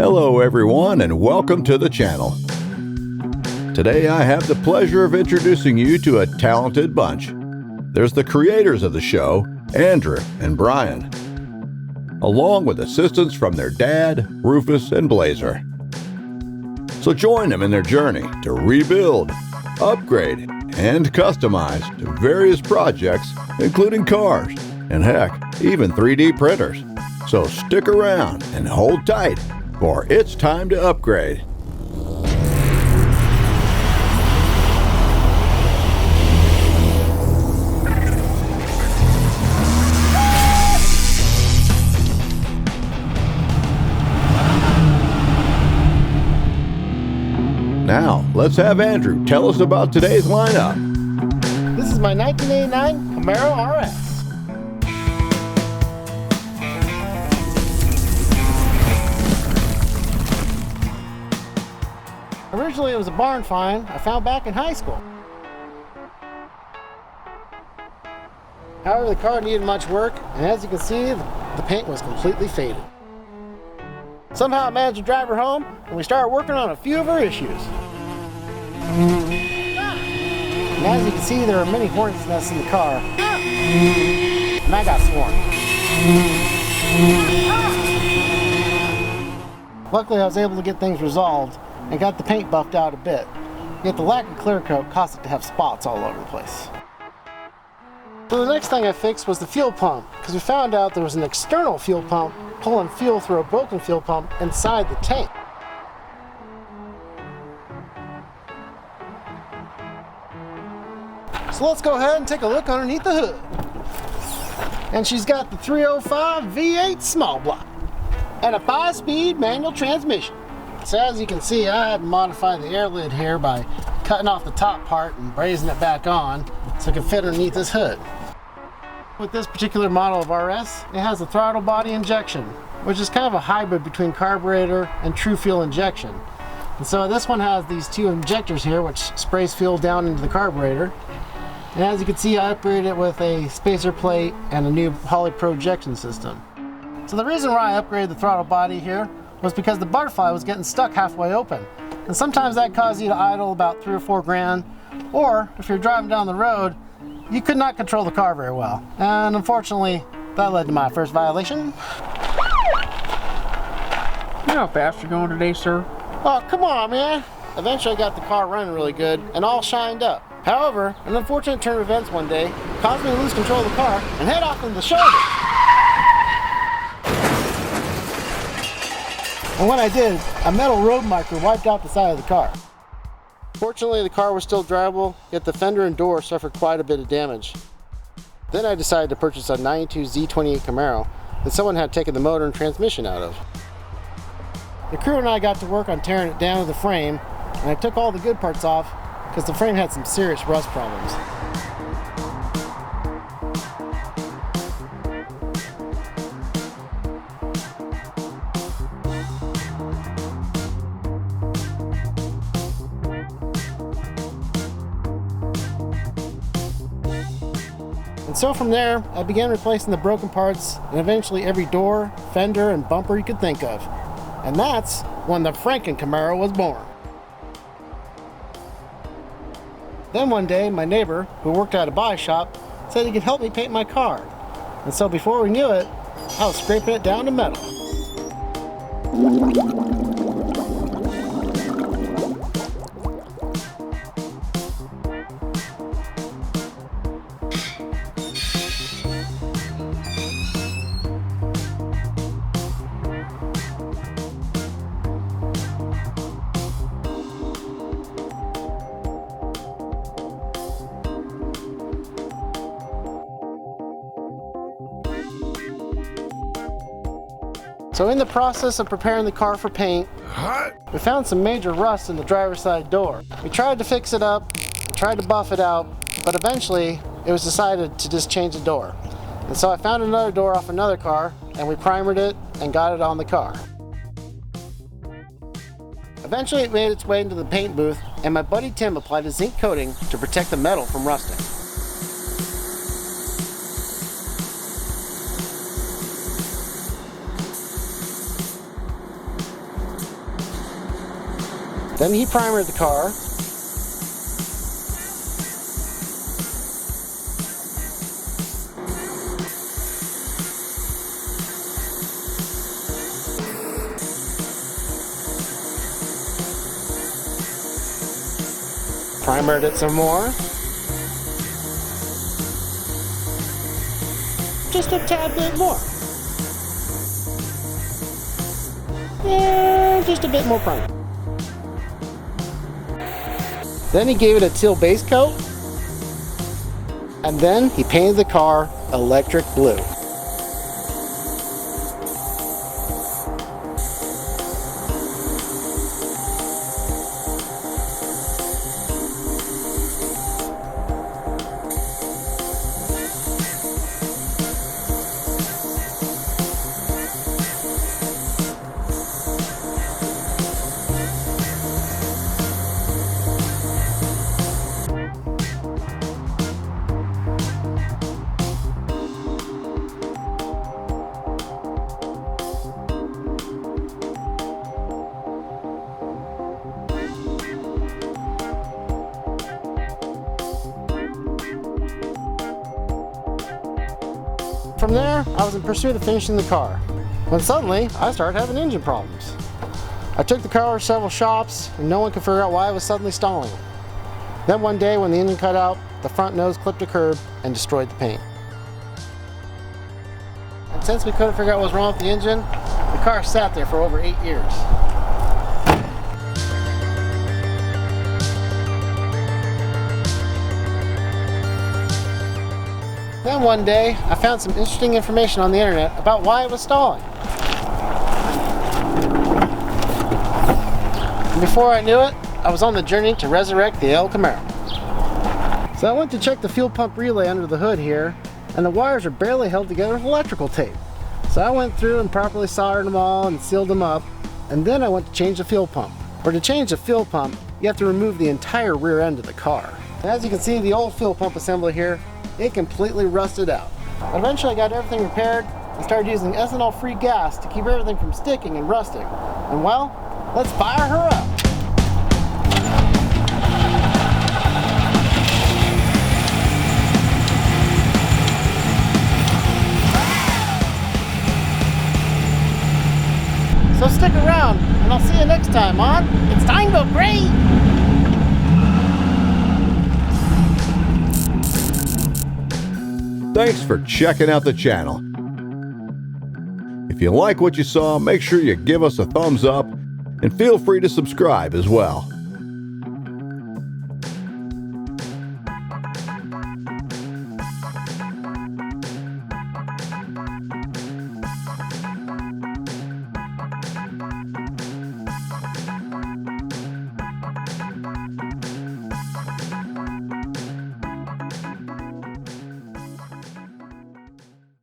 Hello everyone and welcome to the channel. Today I have the pleasure of introducing you to a talented bunch. There's the creators of the show, Andrew and Brian, along with assistance from their dad, Rufus and Blazer. So join them in their journey to rebuild, upgrade, and customize to various projects, including cars, and heck, even 3D printers. So stick around and hold tight, for it's time to upgrade. Now, let's have Andrew tell us about today's lineup. This is my 1989 Camaro RS. Originally it was a barn find I found back in high school. However, the car needed much work, and as you can see, the paint was completely faded. Somehow I managed to drive her home, and we started working on a few of her issues. And as you can see, there are many hornets' nests in the car, and I got swarmed. Luckily, I was able to get things resolved and got the paint buffed out a bit, yet the lack of clear coat caused it to have spots all over the place. So the next thing I fixed was the fuel pump, because we found out there was an external fuel pump pulling fuel through a broken fuel pump inside the tank. So let's go ahead and take a look underneath the hood. And she's got the 305 V8 small block and a 5-speed manual transmission. So as you can see, I had to modify the air lid here by cutting off the top part and brazing it back on so it can fit underneath this hood. With this particular model of RS, it has a throttle body injection, which is kind of a hybrid between carburetor and true fuel injection. And so this one has these two injectors here, which sprays fuel down into the carburetor. And as you can see, I upgraded it with a spacer plate and a new Holley Pro injection system. So the reason why I upgraded the throttle body here was because the butterfly was getting stuck halfway open. And sometimes that caused you to idle about 3 or 4 grand, or if you're driving down the road, you could not control the car very well. And unfortunately, that led to my first violation. You know how fast you're going today, sir? Oh, come on, man. Eventually I got the car running really good and all shined up. However, an unfortunate turn of events one day caused me to lose control of the car and head off into the shoulder. And when I did, a metal road marker wiped out the side of the car. Fortunately, the car was still drivable, yet the fender and door suffered quite a bit of damage. Then I decided to purchase a 92 Z28 Camaro that someone had taken the motor and transmission out of. The crew and I got to work on tearing it down to the frame, and I took all the good parts off because the frame had some serious rust problems. And so from there, I began replacing the broken parts and eventually every door, fender, and bumper you could think of. And that's when the Franken Camaro was born. Then one day, my neighbor, who worked at a body shop, said he could help me paint my car. And so before we knew it, I was scraping it down to metal. So in the process of preparing the car for paint, we found some major rust in the driver's side door. We tried to fix it up, tried to buff it out, but eventually it was decided to just change the door. And so I found another door off another car, and we primered it and got it on the car. Eventually it made its way into the paint booth, and my buddy Tim applied a zinc coating to protect the metal from rusting. Then he primered the car. Primered it some more. Just a tad bit more. And just a bit more primer. Then he gave it a teal base coat. And then he painted the car electric blue. From there, I was in pursuit of finishing the car, when suddenly I started having engine problems. I took the car to several shops, and no one could figure out why it was suddenly stalling. Then one day, when the engine cut out, the front nose clipped a curb and destroyed the paint. And since we couldn't figure out what was wrong with the engine, the car sat there for over 8 years. Then one day, I found some interesting information on the internet about why it was stalling. And before I knew it, I was on the journey to resurrect the El Camaro. So I went to check the fuel pump relay under the hood here, and the wires are barely held together with electrical tape. So I went through and properly soldered them all and sealed them up, and then I went to change the fuel pump. For to change the fuel pump, you have to remove the entire rear end of the car. And as you can see, the old fuel pump assembly here, it completely rusted out. Eventually I got everything repaired and started using ethanol-free gas to keep everything from sticking and rusting. And well, let's fire her up! So stick around and I'll see you next time on It's Time to Upgrade! Thanks for checking out the channel. If you like what you saw, make sure you give us a thumbs up and feel free to subscribe as well.